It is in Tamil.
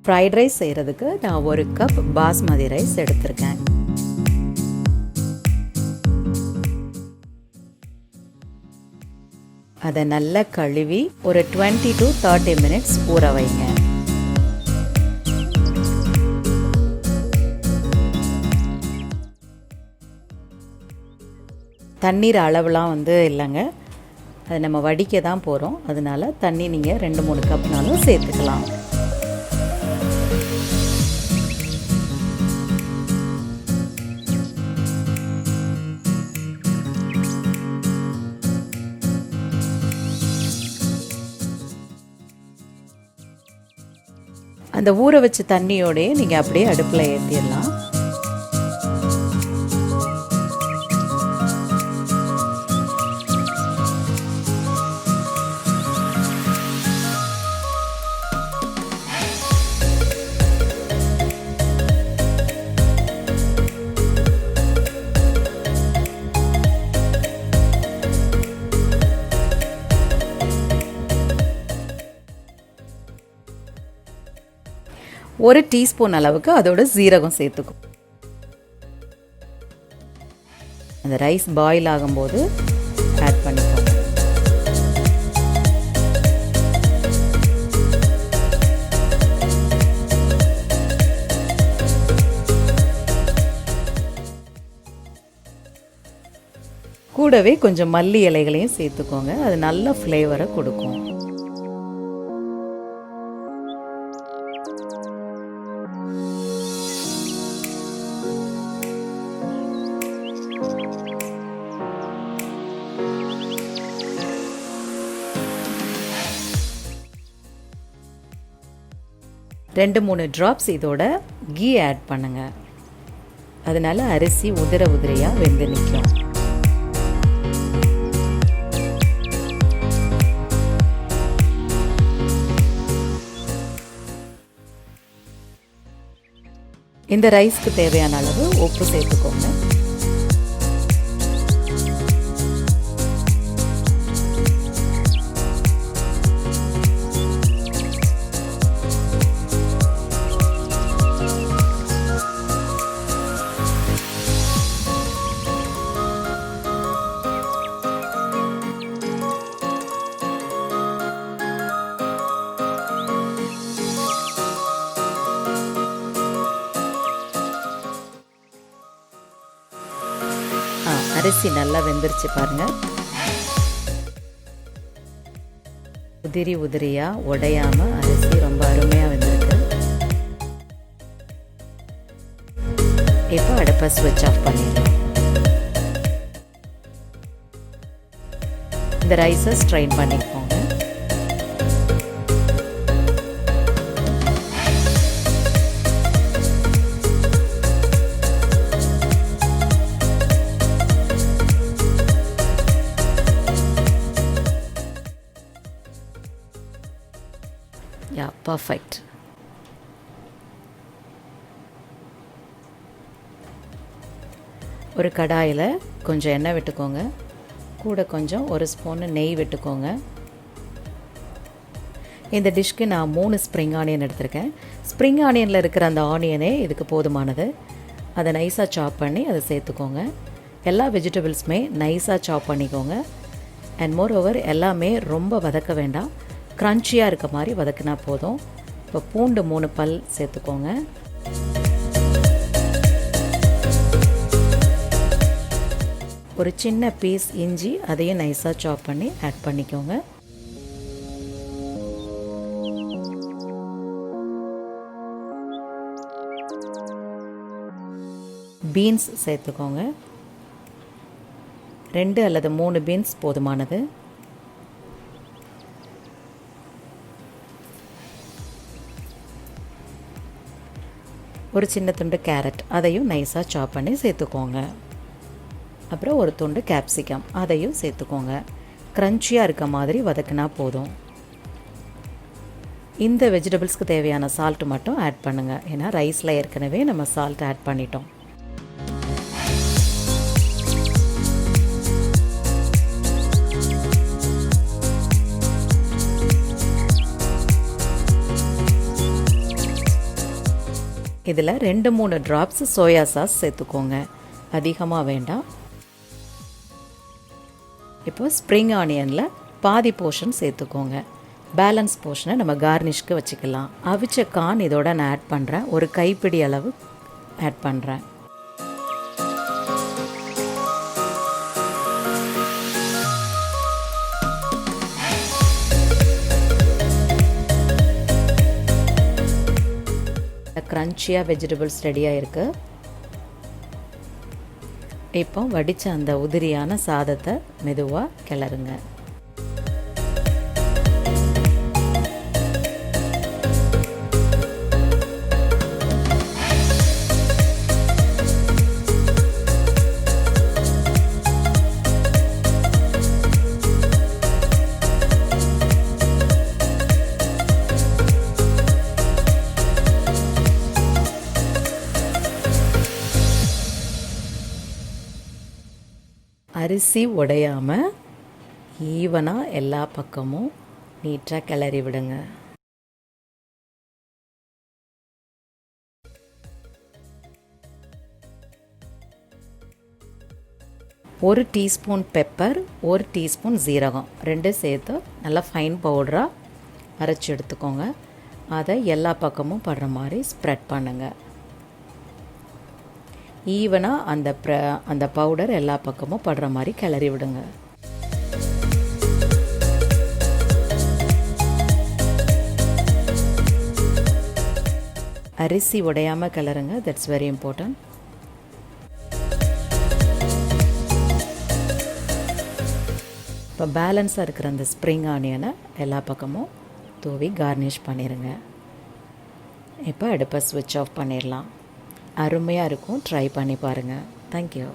ஃப்ரைட் ரைஸ் செய்கிறதுக்கு நான் 1 கப் பாஸ்மதி ரைஸ் எடுத்திருக்கேன். அதை நல்லா கழுவி ஒரு 20 to 30 மினிட்ஸ் ஊற வைங்க. தண்ணீர் அளவுலாம் இல்லைங்க, அது நம்ம வடிக்க தான் போகிறோம். அதனால தண்ணி நீங்கள் 2-3 கப்னாலும் சேர்த்துக்கலாம். அந்த ஊற வச்ச தண்ணியோடயே நீங்கள் அப்படியே அடுப்பில் ஏற்றிடலாம். ஒரு டீஸ்பூன் அளவுக்கு அதோட ஜீரகம் சேர்த்துக்கும். அந்த ரைஸ் பாயில் ஆகும்போது ஆட் பண்ணிக்கோங்க. கூடவே கொஞ்சம் மல்லி இலைகளையும் சேர்த்துக்கோங்க. அது நல்ல ஃப்ளேவரை கொடுக்கும். ரெண்டு 3 ட்ராப்ஸ் இதோட கீ ஆட் பண்ணுங்க. அதனால அரிசி உதிரியாக வெந்து நிற்கும். இந்த ரைஸ்க்கு தேவையான அளவு உப்பு சேர்த்துக்கோங்க. அரிசி நல்லா வெந்துருச்சு பாருங்க. உதிரியா உடையாம அரிசி ரொம்ப அருமையா வெந்திருக்கு. இப்போ அடுப்பை ஸ்விட்ச் ஆஃப் பண்ணிடலாம். இந்த ரைஸை ஸ்ட்ரெயின் பண்ணிக்கோங்க. பர்ஃபெக்ட். ஒரு கடாயில் கொஞ்சம் எண்ணெய் விட்டுக்கோங்க. கூட கொஞ்சம் 1 ஸ்பூன் நெய் விட்டுக்கோங்க. இந்த டிஷ்க்கு நான் 3 ஸ்ப்ரிங் ஆனியன் எடுத்திருக்கேன். ஸ்ப்ரிங் ஆனியனில் இருக்கிற அந்த ஆனியனே இதுக்கு போதுமானது. அதை நைஸாக சாப் பண்ணி அதை சேர்த்துக்கோங்க. எல்லா வெஜிடபிள்ஸுமே நைஸாக சாப் பண்ணிக்கோங்க. அண்ட் மோர் ஓவர் எல்லாமே ரொம்ப வதக்க வேண்டாம், க்ரன்ச்சியாக இருக்க மாதிரி வதக்கினா போதும். இப்போ பூண்டு 3 பல் சேர்த்துக்கோங்க. ஒரு சின்ன பீஸ் இஞ்சி, அதையும் நைஸாக சாப் பண்ணி ஆட் பண்ணிக்கோங்க. பீன்ஸ் சேர்த்துக்கோங்க. 2 அல்லது 3 பீன்ஸ் போதுமானது. ஒரு சின்ன துண்டு கேரட், அதையும் நைஸாக சாப் பண்ணி சேர்த்துக்கோங்க. அப்புறம் ஒரு துண்டு கேப்சிகம், அதையும் சேர்த்துக்கோங்க. க்ரன்ச்சியாக இருக்க மாதிரி வதக்கினா போதும். இந்த வெஜிடபிள்ஸ்க்கு தேவையான சால்ட் மட்டும் ஆட் பண்ணுங்கள். ஏன்னா ரைஸில் ஏற்கனவே நம்ம சால்ட் ஆட் பண்ணிட்டோம். இதில் 2-3 ட்ராப்ஸ் சோயா சாஸ் சேர்த்துக்கோங்க, அதிகமாக வேண்டாம். இப்போ ஸ்ப்ரிங் ஆனியனில் பாதி போர்ஷன் சேர்த்துக்கோங்க, பேலன்ஸ் போர்ஷனை நம்ம கார்னிஷ்க்கு வச்சுக்கலாம். அவிச்ச கார்ன் இதோட நான் ஆட் பண்ணுறேன், ஒரு கைப்பிடி அளவு ஆட் பண்ணுறேன். க்ரன்ச்சியாக வெஜிடபிள்ஸ் ரெடியாக இருக்குது. இப்போ வடித்த அந்த உதிரியான சாதத்தை மெதுவாக கிளறுங்க. அரிசி உடையாமல் ஈவனாக எல்லா பக்கமும் நீட்டாக கிளறி விடுங்க. ஒரு டீஸ்பூன் பெப்பர், 1 டீஸ்பூன் ஜீரகம், 2 சேர்த்து நல்லா ஃபைன் பவுடராக அரைச்சி எடுத்துக்கோங்க. அதை எல்லா பக்கமும் படுற மாதிரி ஸ்ப்ரெட் பண்ணுங்கள். ஈவனாக அந்த பவுடர் எல்லா பக்கமும் படுற மாதிரி கிளறி விடுங்க. அரிசி உடையாமல் கிளறுங்க, தட்ஸ் வெரி இம்பார்ட்டன்ட். இப்போ பேலன்ஸாக இருக்கிற அந்த ஸ்ப்ரிங் ஆனியனை எல்லா பக்கமும் தூவி கார்னிஷ் பண்ணிடுங்க. இப்போ அடுப்பை ஸ்விட்ச் ஆஃப் பண்ணிடலாம். அருமையாக இருக்கும், ட்ரை பண்ணி பாருங்கள். தேங்க்யூ.